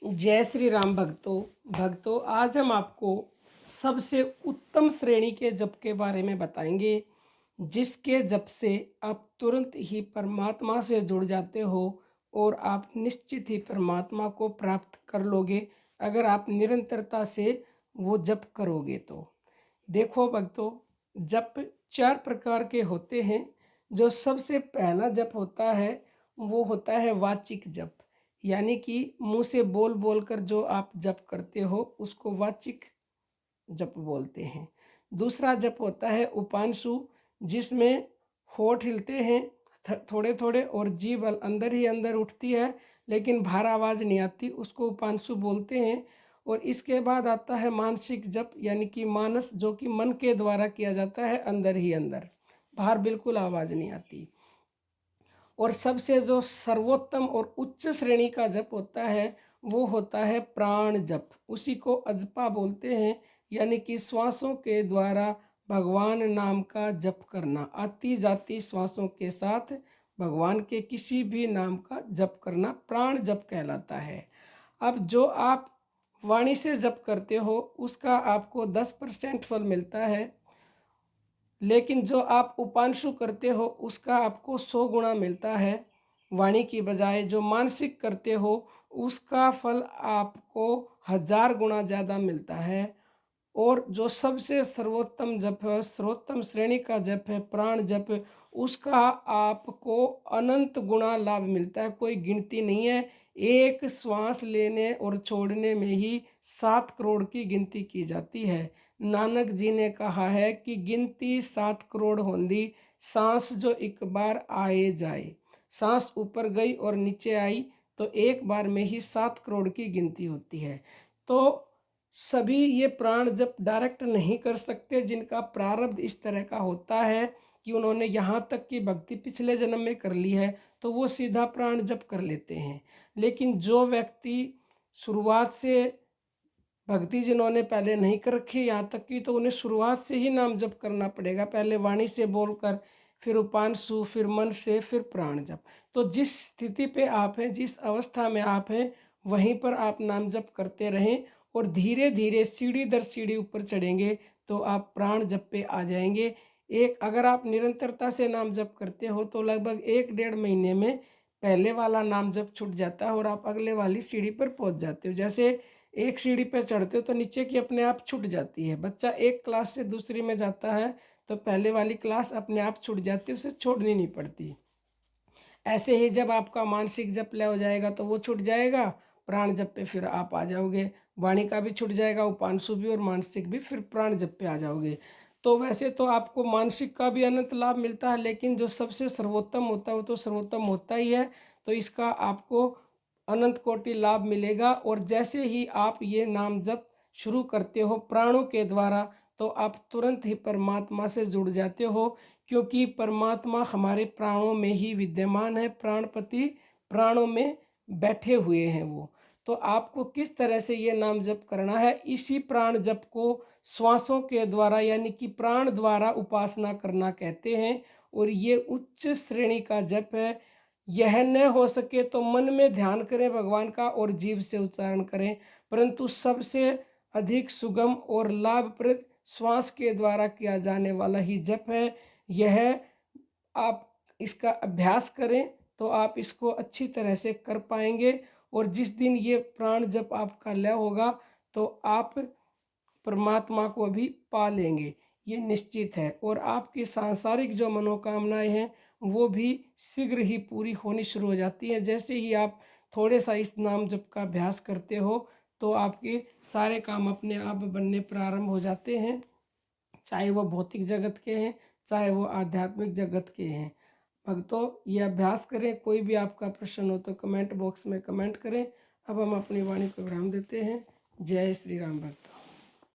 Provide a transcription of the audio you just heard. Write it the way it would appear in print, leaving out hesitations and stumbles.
जय श्री राम भक्तों आज हम आपको सबसे उत्तम श्रेणी के जप के बारे में बताएंगे, जिसके जप से आप तुरंत ही परमात्मा से जुड़ जाते हो और आप निश्चित ही परमात्मा को प्राप्त कर लोगे अगर आप निरंतरता से वो जप करोगे तो। देखो भक्तों, जप चार प्रकार के होते हैं। जो सबसे पहला जप होता है वो होता है वाचिक जप, यानी कि मुंह से बोल बोल कर जो आप जप करते हो उसको वाचिक जप बोलते हैं। दूसरा जप होता है उपांशु, जिसमें होठ हिलते हैं थोड़े थोड़े और जीभ अंदर ही अंदर उठती है लेकिन बाहर आवाज़ नहीं आती, उसको उपांशु बोलते हैं। और इसके बाद आता है मानसिक जप, यानी कि मानस, जो कि मन के द्वारा किया जाता है अंदर ही अंदर, बाहर बिल्कुल आवाज़ नहीं आती। और सबसे जो सर्वोत्तम और उच्च श्रेणी का जप होता है वो होता है प्राण जप, उसी को अजपा बोलते हैं, यानी कि श्वासों के द्वारा भगवान नाम का जप करना, आती जाती श्वासों के साथ भगवान के किसी भी नाम का जप करना प्राण जप कहलाता है। अब जो आप वाणी से जप करते हो उसका आपको 10% फल मिलता है, लेकिन जो आप उपांशु करते हो उसका आपको 100 गुना मिलता है वाणी की बजाय। जो मानसिक करते हो उसका फल आपको 1000 गुना ज़्यादा मिलता है। और जो सबसे सर्वोत्तम जप है, सर्वोत्तम श्रेणी का जप है प्राण जप, उसका आपको अनंत गुना लाभ मिलता है, कोई गिनती नहीं है। एक श्वास लेने और छोड़ने में ही 7 करोड़ की गिनती की जाती है। नानक जी ने कहा है कि गिनती 7 करोड़ होंदी, सांस जो एक बार आए जाए। सांस ऊपर गई और नीचे आई तो एक बार में ही 7 करोड़ की गिनती होती है। तो सभी ये प्राण जप डायरेक्ट नहीं कर सकते, जिनका प्रारब्ध इस तरह का होता है कि उन्होंने यहाँ तक की भक्ति पिछले जन्म में कर ली है तो वो सीधा प्राण जप कर लेते हैं। लेकिन जो व्यक्ति शुरुआत से भक्ति जिन्होंने पहले नहीं कर रखी यहाँ तक की, तो उन्हें शुरुआत से ही नाम जप करना पड़ेगा, पहले वाणी से बोलकर, फिर उपांशु, फिर मन से, फिर प्राण जप। तो जिस स्थिति पे आप हैं, जिस अवस्था में आप हैं, वहीं पर आप नाम जप करते रहें और धीरे धीरे सीढ़ी दर सीढ़ी ऊपर चढ़ेंगे तो आप प्राण जप पे आ जाएंगे। एक अगर आप निरंतरता से नाम जप करते हो तो लगभग 1-1.5 महीने में पहले वाला नाम जप छूट जाता है और आप अगले वाली सीढ़ी पर पहुंच जाते हो। जैसे एक सीढ़ी पर चढ़ते हो तो नीचे की अपने आप छूट जाती है। बच्चा एक क्लास से दूसरी में जाता है तो पहले वाली क्लास अपने आप छूट जाती है, उसे छोड़नी नहीं पड़ती। ऐसे ही जब आपका मानसिक जप ले हो जाएगा तो वो छूट जाएगा, प्राण जप पे फिर आप आ जाओगे। वाणी का भी छूट जाएगा, उपांशु भी और मानसिक भी, फिर प्राण जप पे आ जाओगे। तो वैसे तो आपको मानसिक का भी अनंत लाभ मिलता है, लेकिन जो सबसे सर्वोत्तम होता है वो तो सर्वोत्तम होता ही है, तो इसका आपको अनंत कोटि लाभ मिलेगा। और जैसे ही आप ये नाम जप शुरू करते हो प्राणों के द्वारा तो आप तुरंत ही परमात्मा से जुड़ जाते हो, क्योंकि परमात्मा हमारे प्राणों में ही विद्यमान है, प्राणपति प्राणों में बैठे हुए हैं वो। तो आपको किस तरह से ये नाम जप करना है, इसी प्राण जप को श्वासों के द्वारा यानी कि प्राण द्वारा उपासना करना कहते हैं। और ये उच्च श्रेणी का जप है। यह न हो सके तो मन में ध्यान करें भगवान का और जीभ से उच्चारण करें, परंतु सबसे अधिक सुगम और लाभप्रद श्वास के द्वारा किया जाने वाला ही जप है यह। आप इसका अभ्यास करें तो आप इसको अच्छी तरह से कर पाएंगे। और जिस दिन ये प्राण जप आपका लय होगा तो आप परमात्मा को भी पा लेंगे, ये निश्चित है। और आपकी सांसारिक जो मनोकामनाएं हैं वो भी शीघ्र ही पूरी होनी शुरू हो जाती हैं। जैसे ही आप थोड़े सा इस नाम जप का अभ्यास करते हो तो आपके सारे काम अपने आप बनने प्रारंभ हो जाते हैं, चाहे वो भौतिक जगत के हैं चाहे वो आध्यात्मिक जगत के हैं। भक्तों, ये अभ्यास करें। कोई भी आपका प्रश्न हो तो कमेंट बॉक्स में कमेंट करें। अब हम अपनी वाणी को विराम देते हैं। जय श्री राम भक्तों।